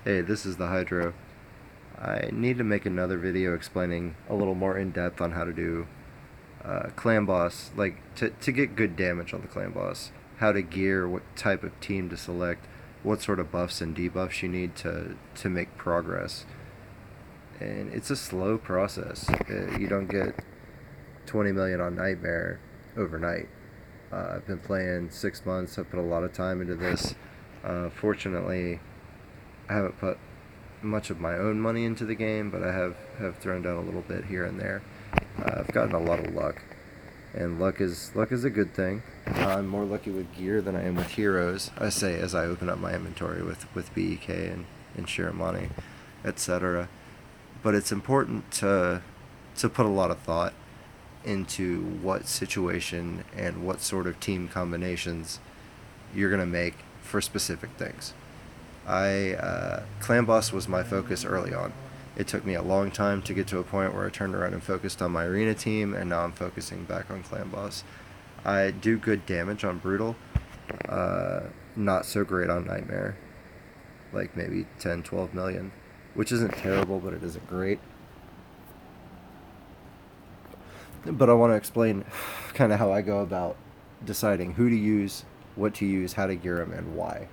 Hey, this is the Hydro. I need to make another video explaining a little more in depth on how to do clan boss, like to get good damage on the clan boss, how to gear, what type of team to select, what sort of buffs and debuffs you need to make progress. And it's a slow process. You don't get 20 million on Nightmare overnight. I've been playing 6 months. I've put a lot of time into this. Fortunately, I haven't put much of my own money into the game, but I have thrown down a little bit here and there. I've gotten a lot of luck, and luck is a good thing. I'm more lucky with gear than I am with heroes. I say as I open up my inventory with BEK and Shiramani, etc. But it's important to put a lot of thought into what situation and what sort of team combinations you're gonna make for specific things. Clan boss was my focus early on. It took me a long time to get to a point where I turned around and focused on my arena team, and now I'm focusing back on clan boss. I do good damage on brutal, not so great on nightmare, like maybe 10, 12 million, which isn't terrible, but it isn't great. But I want to explain kind of how I go about deciding who to use, what to use, how to gear them, and why.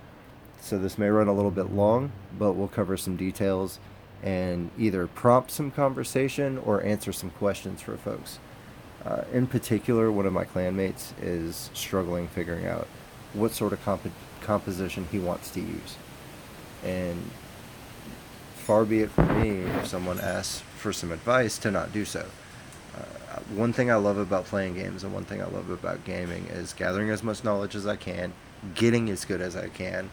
So this may run a little bit long, but we'll cover some details and either prompt some conversation or answer some questions for folks. In particular, one of my clanmates is struggling figuring out what sort of composition he wants to use. And far be it from me if someone asks for some advice to not do so. One thing I love about playing games and one thing I love about gaming is gathering as much knowledge as I can, getting as good as I can,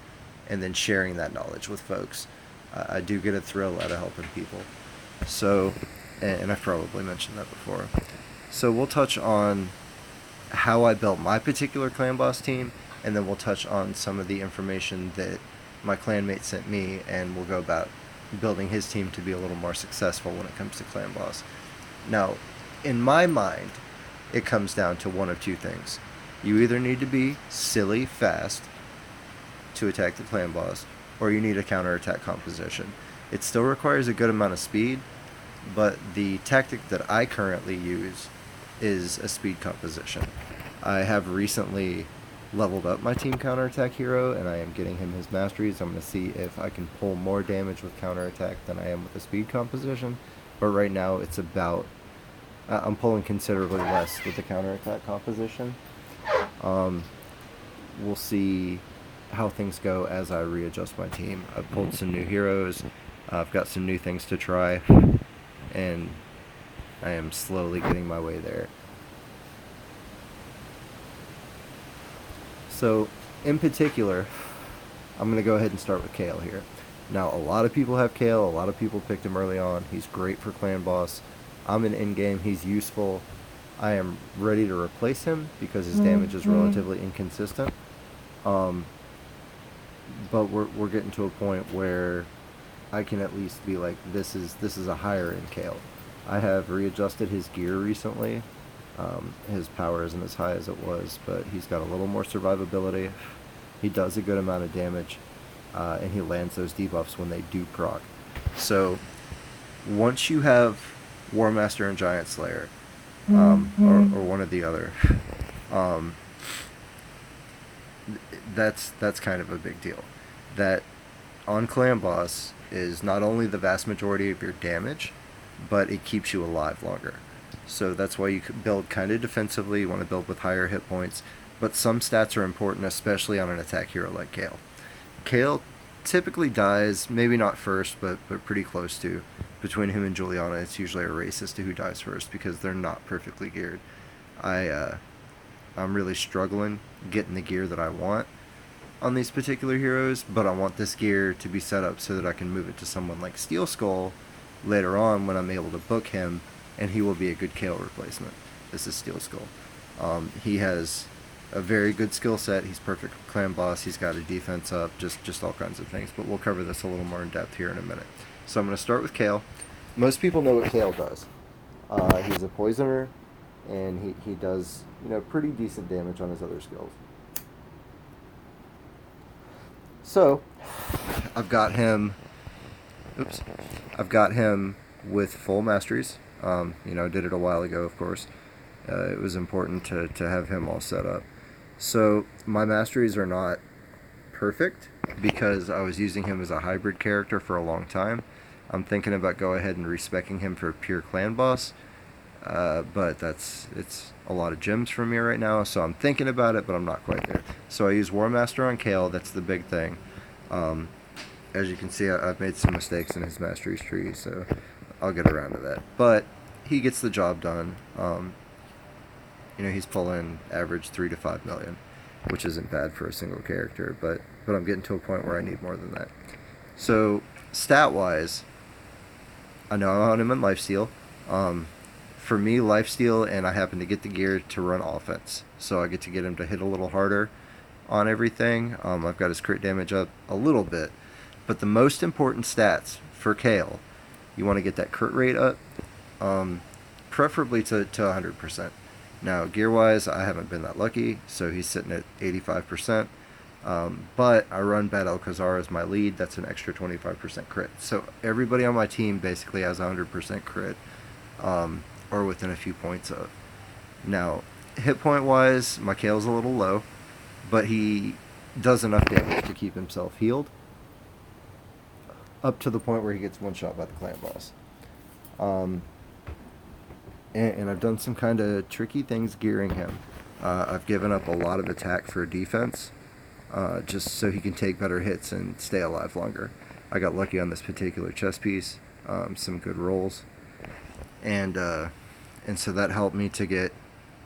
and then sharing that knowledge with folks. I do get a thrill out of helping people. So, and I've probably mentioned that before. So we'll touch on how I built my particular clan boss team, and then we'll touch on some of the information that my clanmate sent me, and we'll go about building his team to be a little more successful when it comes to clan boss. Now, in my mind, it comes down to one of two things. You either need to be silly fast to attack the clan boss, or you need a counterattack composition. It still requires a good amount of speed, but the tactic that I currently use is a speed composition. I have recently leveled up my team counterattack hero, and I am getting him his Masteries. I'm going to see if I can pull more damage with counterattack than I am with the speed composition, but right now it's about I'm pulling considerably less with the counterattack composition. We'll see how things go as I readjust my team. I've pulled some new heroes. I've got some new things to try, and I am slowly getting my way there. So, in particular, I'm going to go ahead and start with Kale here. Now, a lot of people have Kale. A lot of people picked him early on. He's great for clan boss. I'm in in-game. He's useful. I am ready to replace him because his damage is relatively inconsistent. But we're getting to a point where I can at least be like, this is a higher end Kale. I have readjusted his gear recently. His power isn't as high as it was, but he's got a little more survivability. He does a good amount of damage, and he lands those debuffs when they do proc. So once you have War Master and Giant Slayer, or one or the other, that's kind of a big deal. That on clan boss is not only the vast majority of your damage, but it keeps you alive longer. So that's why you build kind of defensively. You want to build with higher hit points, but some stats are important, especially on an attack hero like Kale. Kale typically dies, maybe not first, but pretty close to. Between him and Juliana, it's usually a race as to who dies first because they're not perfectly geared. I'm really struggling getting the gear that I want on these particular heroes, but I want this gear to be set up so that I can move it to someone like Steel Skull later on when I'm able to book him, and he will be a good Kale replacement. This is Steel Skull. He has a very good skill set. He's perfect for clan boss. He's got a defense up, just all kinds of things. But we'll cover this a little more in depth here in a minute. So I'm going to start with Kale. Most people know what Kale does. He's a poisoner, and he does pretty decent damage on his other skills. So I've got him Oops. I've got him with full masteries. I did it a while ago, of course. It was important to have him all set up. So my masteries are not perfect because I was using him as a hybrid character for a long time. I'm thinking about go ahead and respecing him for a pure clan boss, but it's a lot of gems for me right now, so I'm thinking about it, but I'm not quite there. So I use War Master on Kale. That's the big thing. Um, as you can see, I've made some mistakes in his masteries tree, so I'll get around to that. But he gets the job done. He's pulling average 3 to 5 million, which isn't bad for a single character, but I'm getting to a point where I need more than that. So stat wise, I know I'm on him in lifesteal. For me, lifesteal, and I happen to get the gear to run offense, so I get to get him to hit a little harder on everything. I've got his crit damage up a little bit, but the most important stats for Kale, you want to get that crit rate up, preferably to 100%. Now, gear-wise, I haven't been that lucky, so he's sitting at 85%. But I run Bad Alcazar as my lead. That's an extra 25% crit. So everybody on my team basically has 100% crit, or within a few points of. Now, hit point-wise, my Kale's a little low, but he does enough damage to keep himself healed, up to the point where he gets one shot by the clan boss. And I've done some kind of tricky things gearing him. I've given up a lot of attack for defense, just so he can take better hits and stay alive longer. I got lucky on this particular chess piece, some good rolls, and so that helped me to get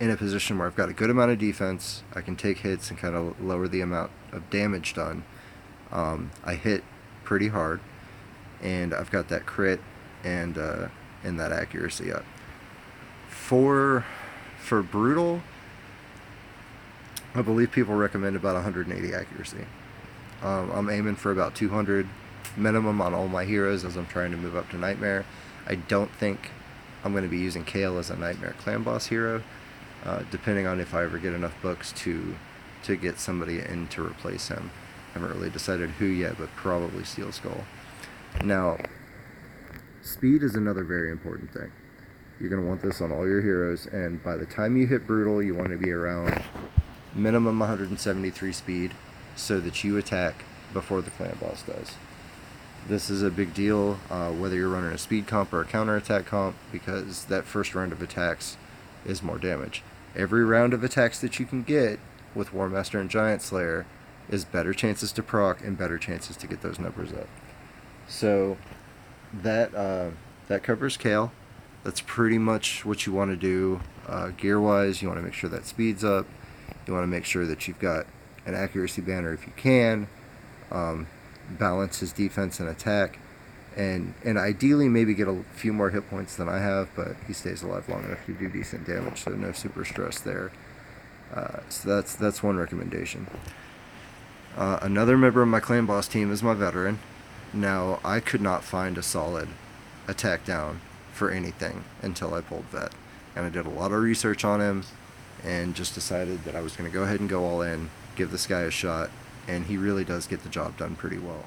in a position where I've got a good amount of defense. I can take hits and kind of lower the amount of damage done. I hit pretty hard, and I've got that crit and that accuracy up. For brutal, I believe people recommend about 180 accuracy. I'm aiming for about 200 minimum on all my heroes as I'm trying to move up to Nightmare. I don't think I'm going to be using Kale as a Nightmare clan boss hero, depending on if I ever get enough books to get somebody in to replace him. I haven't really decided who yet, but probably Steel Skull. Now, speed is another very important thing. You're going to want this on all your heroes, and by the time you hit Brutal, you want to be around minimum 173 speed so that you attack before the clan boss does. This is a big deal, whether you're running a speed comp or a counterattack comp, because that first round of attacks is more damage. Every round of attacks that you can get with War Master and Giant Slayer is better chances to proc and better chances to get those numbers up. So that covers Kale. That's pretty much what you want to do. Gear-wise, you want to make sure that speed's up. You want to make sure that you've got an accuracy banner if you can. Balance his defense and attack. And ideally maybe get a few more hit points than I have, but he stays alive long enough to do decent damage, so no super stress there. So that's one recommendation. Another member of my clan boss team is my veteran. Now, I could not find a solid attack down for anything until I pulled Vet. And I did a lot of research on him and just decided that I was going to go ahead and go all in, give this guy a shot, and he really does get the job done pretty well.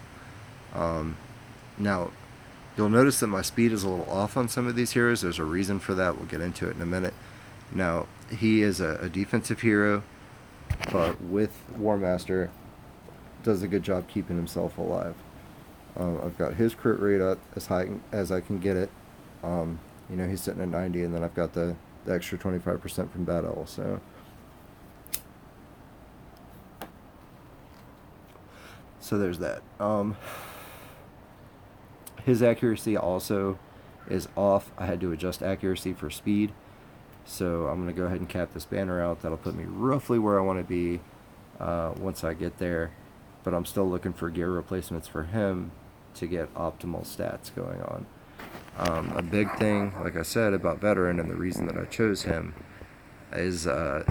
Now, you'll notice that my speed is a little off on some of these heroes. There's a reason for that. We'll get into it in a minute. Now, he is a defensive hero, but with War Master, does a good job keeping himself alive. I've got his crit rate up as high as I can get it. He's sitting at 90, and then I've got the extra 25% from Battle. So there's that. His accuracy also is off. I had to adjust accuracy for speed. So I'm going to go ahead and cap this banner out. That'll put me roughly where I want to be once I get there. But I'm still looking for gear replacements for him to get optimal stats going on. A big thing, like I said, about Veteran, and the reason that I chose him, is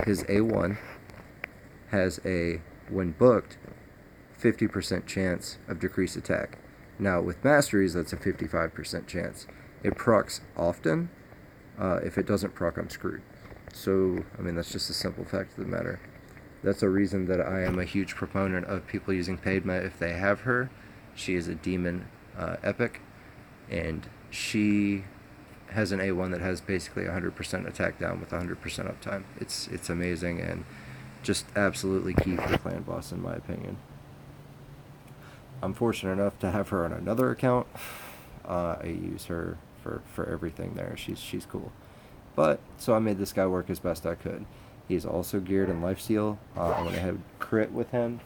his A1 has a, when booked, 50% chance of decreased attack. Now, with Masteries, that's a 55% chance. It procs often. If it doesn't proc, I'm screwed. So, that's just a simple fact of the matter. That's a reason that I am a huge proponent of people using paid met if they have her. She is a demon epic. and she has an A1 that has basically 100% attack down with 100% uptime. It's amazing and just absolutely key for Clan Boss in my opinion. I'm fortunate enough to have her on another account. I use her for everything there. She's cool. But so I made this guy work as best I could. He's also geared in lifesteal. I went ahead crit with him,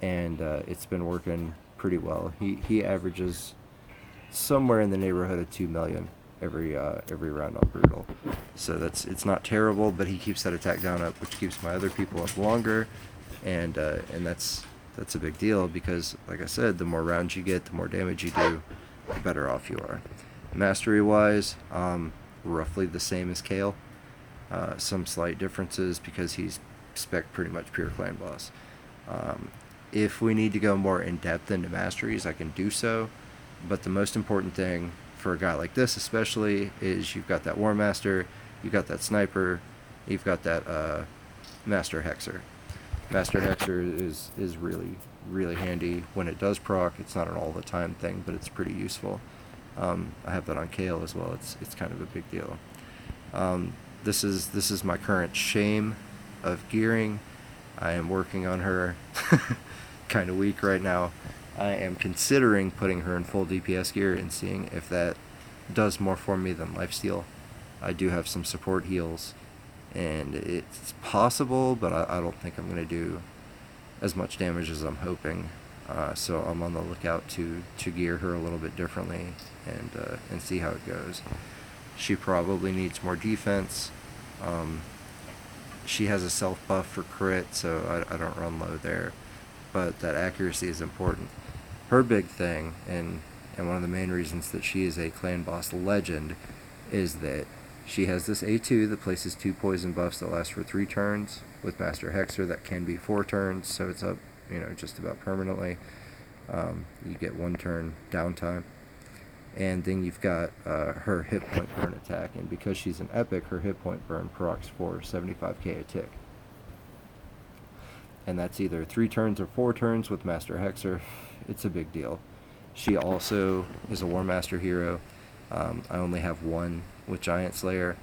and it's been working pretty well. He averages somewhere in the neighborhood of 2 million every round on brutal. So it's not terrible, but he keeps that attack down up, which keeps my other people up longer, and that's a big deal because, like I said, the more rounds you get, the more damage you do, the better off you are. Mastery wise, roughly the same as Kale. Some slight differences because he's spec pretty much pure Clan Boss. If we need to go more in depth into Masteries, I can do so, but the most important thing for a guy like this especially is you've got that War Master, you've got that Sniper, you've got that Master Hexer. Master Hexer is really, really handy when it does proc. It's not an all the time thing, but it's pretty useful. I have that on Kale as well. It's kind of a big deal. This is my current shame of gearing. I am working on her. Kind of weak right now. I am considering putting her in full DPS gear and seeing if that does more for me than lifesteal. I do have some support heals, and it's possible, but I don't think I'm going to do as much damage as I'm hoping. So I'm on the lookout to gear her a little bit differently and see how it goes. She probably needs more defense. She has a self buff for crit, so I don't run low there. But that accuracy is important. Her big thing, and one of the main reasons that she is a Clan Boss legend, is that she has this A2 that places 2 poison buffs that last for 3 turns. With Master Hexer, that can be 4 turns, so it's up, just about permanently. You get 1 turn downtime. And then you've got her hit point burn attack, and because she's an epic, her hit point burn procs for 75k a tick. And that's either 3 turns or 4 turns with Master Hexer. It's a big deal. She also is a War Master hero. I only have 1 with Giant Slayer.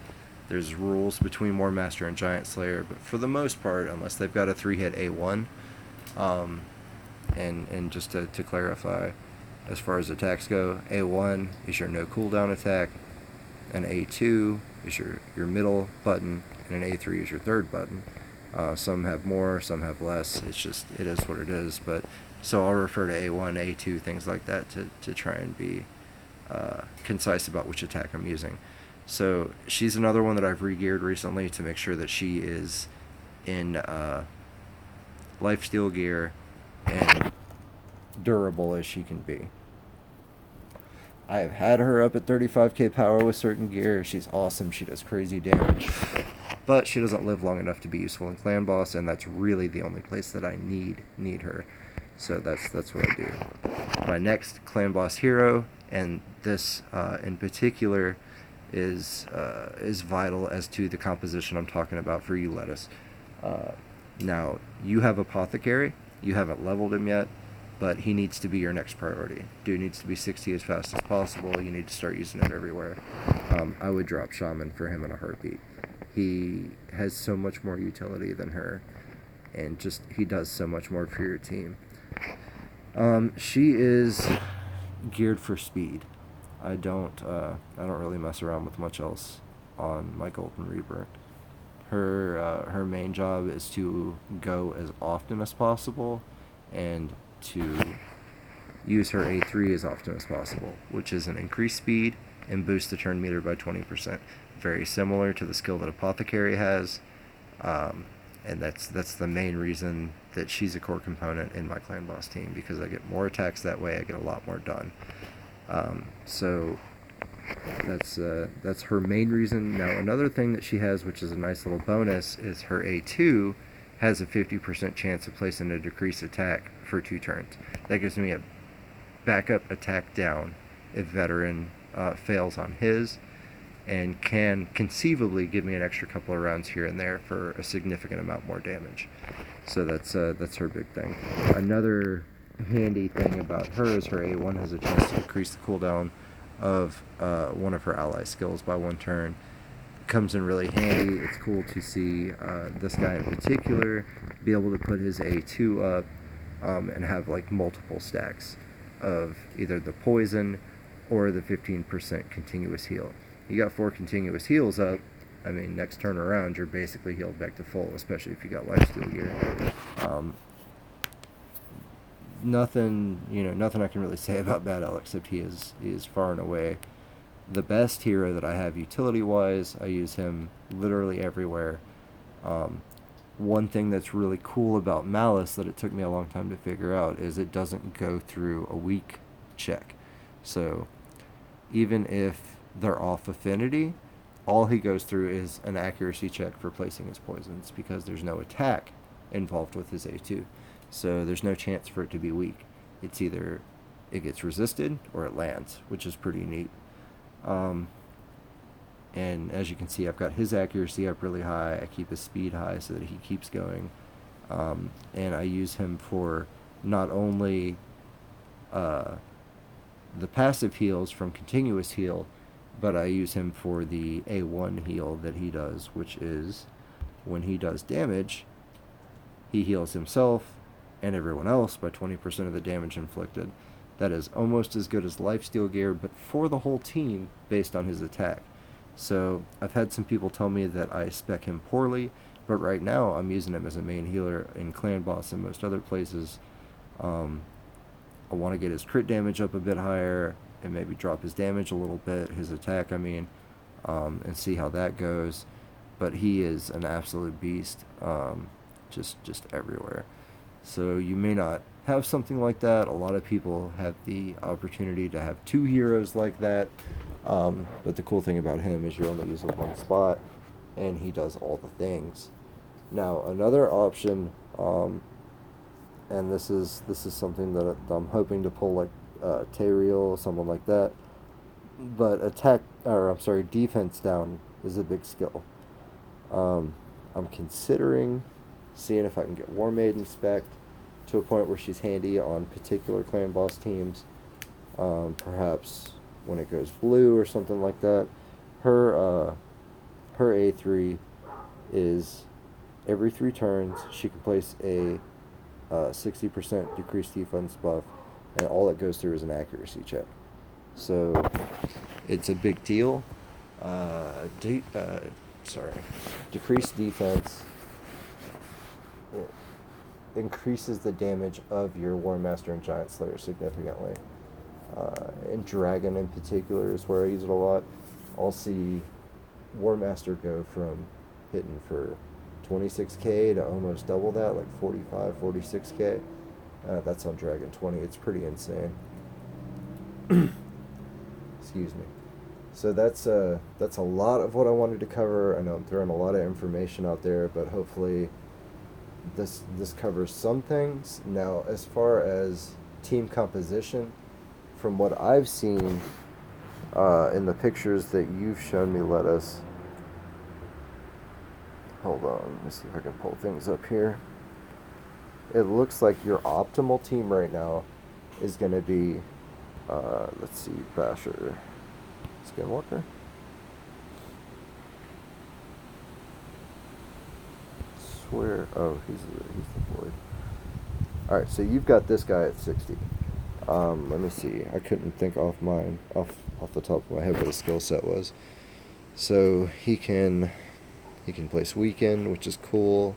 There's rules between War Master and Giant Slayer, but for the most part, unless they've got a 3-hit A1, and just to clarify, as far as attacks go, A1 is your no cooldown attack, an A2 is your middle button, and an A3 is your third button. Some have more, some have less. It is what it is. But so I'll refer to A1, A2, things like that to try and be concise about which attack I'm using. So she's another one that I've re-geared recently to make sure that she is in lifesteal gear and durable as she can be. I have had her up at 35k power with certain gear. She's awesome. She does crazy damage. But she doesn't live long enough to be useful in Clan Boss, and that's really the only place that I need her. So that's what I do. My next Clan Boss hero, and this in particular is vital as to the composition I'm talking about for you, Lettuce. Now, you have Apothecary. You haven't leveled him yet, but he needs to be your next priority. Dude needs to be 60 as fast as possible. You need to start using it everywhere. I would drop Shaman for him in a heartbeat. He has so much more utility than her, and just he does so much more for your team. She is geared for speed. I don't really mess around with much else on my Golden Rebirth. Her main job is to go as often as possible and to use her A3 as often as possible, which is an increased speed and boost the turn meter by 20%. Very similar to the skill that Apothecary has, and that's the main reason that she's a core component in my Clan Boss team, because I get more attacks that way. I get a lot more done. So that's her main reason. Now, another thing that she has, which is a nice little bonus, is her A2 has a 50% chance of placing a decreased attack for 2 turns. That gives me a backup attack down if Veteran fails on his, and can conceivably give me an extra couple of rounds here and there for a significant amount more damage. So that's her big thing. Another handy thing about her is her A1 has a chance to decrease the cooldown of one of her ally skills by 1 turn. Comes in really handy. It's cool to see this guy in particular be able to put his A2 up and have like multiple stacks of either the poison or the 15% continuous heal. You got 4 continuous heals up. I mean, next turn around, you're basically healed back to full, especially if you got lifesteal gear. Nothing I can really say about Bad L, except he is far and away the best hero that I have utility-wise. I use him literally everywhere. One thing that's really cool about Malice that it took me a long time to figure out is it doesn't go through a weak check. So even if they're off affinity, all he goes through is an accuracy check for placing his poisons, because there's no attack involved with his A2. So there's no chance for it to be weak. It's either it gets resisted or it lands, which is pretty neat. And as you can see, I've got his accuracy up really high. I keep his speed high so that he keeps going. And I use him for not only the passive heals from continuous heal, but I use him for the A1 heal that he does, which is when he does damage, he heals himself and everyone else by 20% of the damage inflicted. That is almost as good as lifesteal gear, but for the whole team based on his attack. So I've had some people tell me that I spec him poorly, but right now I'm using him as a main healer in Clan Boss and most other places. I want to get his crit damage up a bit higher and maybe drop his damage a little bit, his attack, and see how that goes. But he is an absolute beast, just everywhere. So you may not have something like that. A lot of people have the opportunity to have 2 heroes like that. But the cool thing about him is you only use him one spot, and he does all the things. Now, another option, and this is something that I'm hoping to pull, like Teriel, someone like that. But defense down is a big skill. I'm considering seeing if I can get War Maiden spec'd to a point where she's handy on particular Clan Boss teams. Perhaps when it goes blue or something like that. Her A3 is every 3 turns she can place a 60% decreased defense buff, and all it goes through is an accuracy check. So it's a big deal. Decreased defense increases the damage of your War Master and Giant Slayer significantly. And Dragon in particular is where I use it a lot. I'll see War Master go from hitting for 26k to almost double that, like 45, 46k. That's on Dragon 20. It's pretty insane. Excuse me. So that's a lot of what I wanted to cover. I know I'm throwing a lot of information out there, but hopefully this covers some things. Now, as far as team composition, from what I've seen in the pictures that you've shown me, Lettuce. Hold on, let me see if I can pull things up here. It looks like your optimal team right now is going to be, let's see, Basher, Skinwalker. He's the Void. Alright, so you've got this guy at 60. Let me see. I couldn't think off the top of my head what his skill set was. So he can place Weaken, which is cool.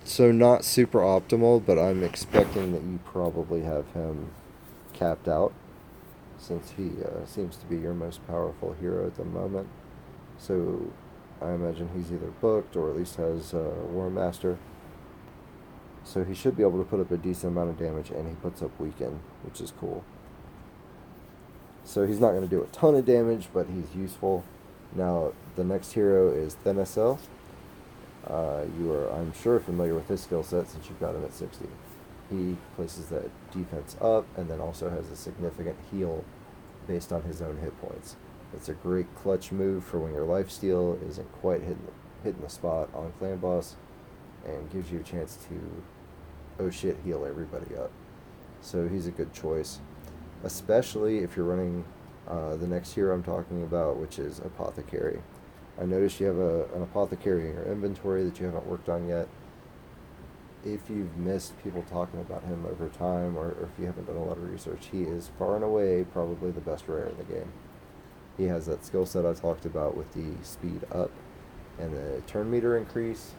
So not super optimal, but I'm expecting that you probably have him capped out, since he seems to be your most powerful hero at the moment. So I imagine he's either booked or at least has War Master. So he should be able to put up a decent amount of damage, and he puts up Weaken, which is cool. So he's not going to do a ton of damage, but he's useful. Now, the next hero is Thenasel. You are, I'm sure, familiar with his skill set since you've got him at 60. He places that defense up and then also has a significant heal based on his own hit points. It's a great clutch move for when your lifesteal isn't quite hitting the spot on Clan Boss, and gives you a chance to oh shit, heal everybody up. So he's a good choice, especially if you're running the next hero I'm talking about, which is Apothecary. I noticed you have an Apothecary in your inventory that you haven't worked on yet. If you've missed people talking about him over time, or if you haven't done a lot of research, he is far and away probably the best rare in the game. He has that skill set I talked about with the speed up and the turn meter increase.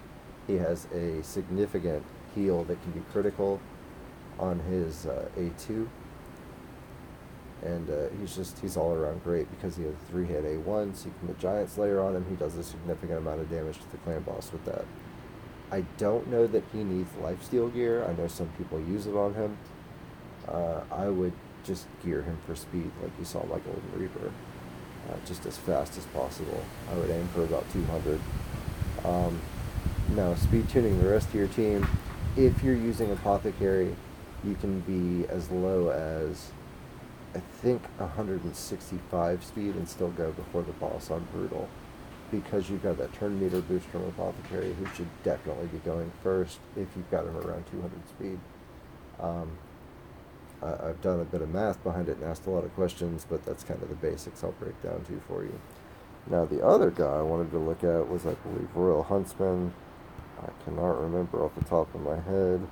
He has a significant heal that can be critical on his A2. And he's all around great because he has a 3-hit A1, so you can put Giant Slayer on him. He does a significant amount of damage to the clan boss with that. I don't know that he needs lifesteal gear. I know some people use it on him. I would just gear him for speed like you saw my Golden Reaper. Just as fast as possible. I would aim for about 200. Now, speed tuning the rest of your team, if you're using Apothecary, you can be as low as, I think, 165 speed and still go before the boss on Brutal. Because you've got that turn meter boost from Apothecary, who should definitely be going first if you've got him around 200 speed. I've done a bit of math behind it and asked a lot of questions, but that's kind of the basics I'll break down to for you. Now, the other guy I wanted to look at was, I believe, Royal Huntsman. I cannot remember off the top of my head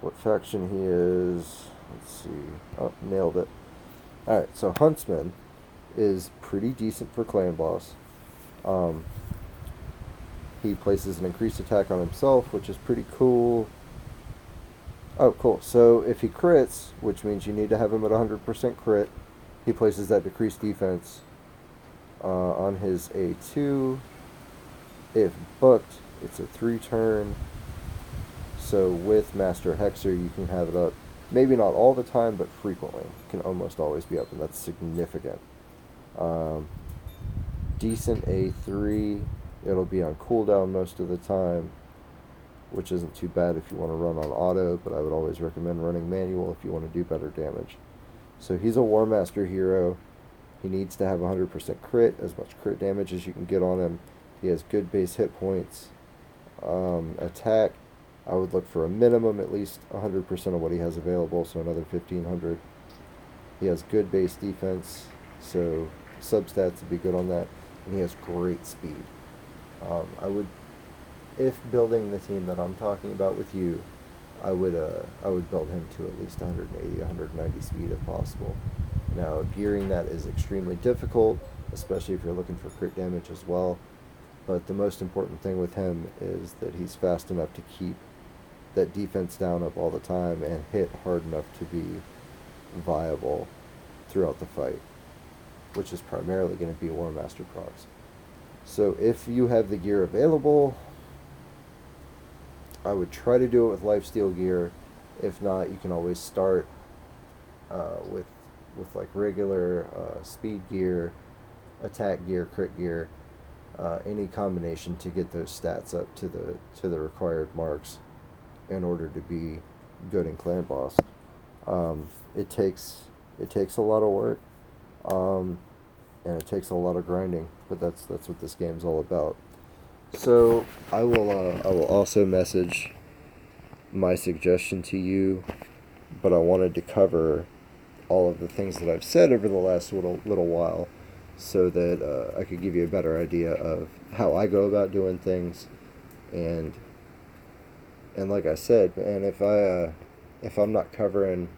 what faction he is. Let's see. Oh, nailed it. Alright, so Huntsman is pretty decent for clan boss. He places an increased attack on himself, which is pretty cool. Oh, cool. So if he crits, which means you need to have him at 100% crit, he places that decreased defense on his A2. If booked, it's a 3-turn. So with Master Hexer, you can have it up, maybe not all the time, but frequently. It can almost always be up, and that's significant. Decent A3. It'll be on cooldown most of the time, which isn't too bad if you want to run on auto, but I would always recommend running manual if you want to do better damage. So he's a War Master hero. He needs to have 100% crit, as much crit damage as you can get on him. He has good base hit points. Attack, I would look for a minimum at least 100% of what he has available, so another 1500. He has good base defense, so substats would be good on that. And he has great speed. I would, if building the team that I'm talking about with you, I would build him to at least 180, 190 speed if possible. Now, gearing that is extremely difficult, especially if you're looking for crit damage as well. But the most important thing with him is that he's fast enough to keep that defense down up all the time and hit hard enough to be viable throughout the fight, which is primarily going to be War Master procs. So if you have the gear available, I would try to do it with lifesteal gear. If not, you can always start with like regular speed gear, attack gear, crit gear, any combination to get those stats up to the required marks in order to be good in clan boss. It takes a lot of work, and it takes a lot of grinding, but that's what this game's all about. So I will also message my suggestion to you, but I wanted to cover all of the things that I've said over the last little while, so that I could give you a better idea of how I go about doing things, and like I said, and if I'm not covering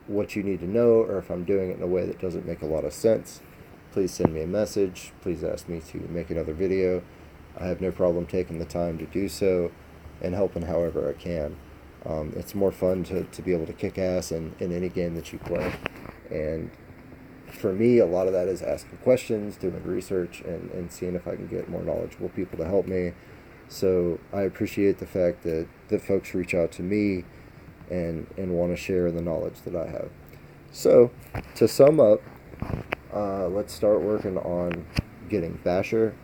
what you need to know, or if I'm doing it in a way that doesn't make a lot of sense, please send me a message. Please ask me to make another video. I have no problem taking the time to do so and helping however I can. It's more fun to be able to kick ass in any game that you play. And for me, a lot of that is asking questions, doing research, and seeing if I can get more knowledgeable people to help me. So I appreciate the fact that folks reach out to me and want to share the knowledge that I have. So, to sum up, let's start working on getting Basher,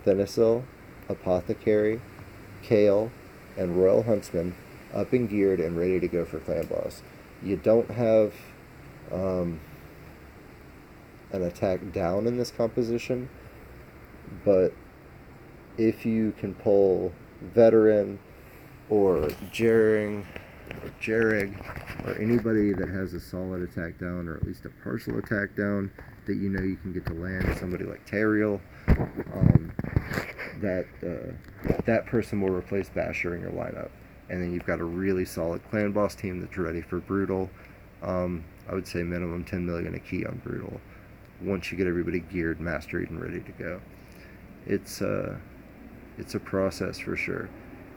Thenisil, Apothecary, Kale, and Royal Huntsman up and geared and ready to go for clan boss. You don't have an attack down in this composition, but if you can pull Veteran, or Jaring, or Jarig, or anybody that has a solid attack down, or at least a partial attack down, that you know you can get to land. Somebody like Teriel, that person will replace Basher in your lineup. And then you've got a really solid clan boss team that's ready for Brutal. I would say minimum 10 million a key on Brutal. Once you get everybody geared, mastered, and ready to go, it's a process for sure.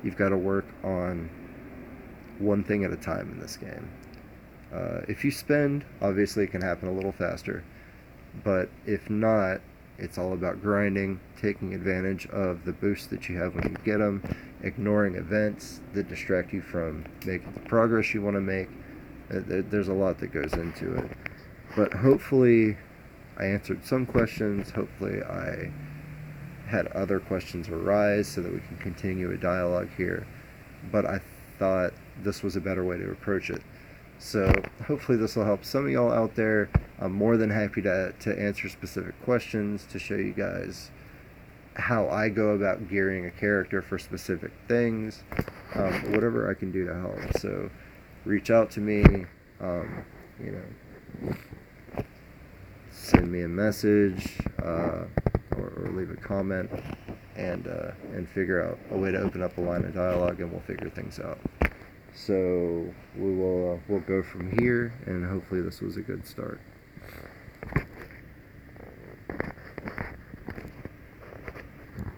You've got to work on one thing at a time in this game. If you spend, obviously it can happen a little faster, but if not, it's all about grinding, taking advantage of the boosts that you have when you get them, ignoring events that distract you from making the progress you want to make. There's a lot that goes into it. But hopefully I answered some questions. Hopefully I had other questions arise so that we can continue a dialogue here. But I thought this was a better way to approach it. So hopefully this will help some of y'all out there. I'm more than happy to answer specific questions, to show you guys how I go about gearing a character for specific things, whatever I can do to help. So reach out to me, send me a message, or leave a comment, and figure out a way to open up a line of dialogue, and we'll figure things out. So we'll go from here, and hopefully this was a good start.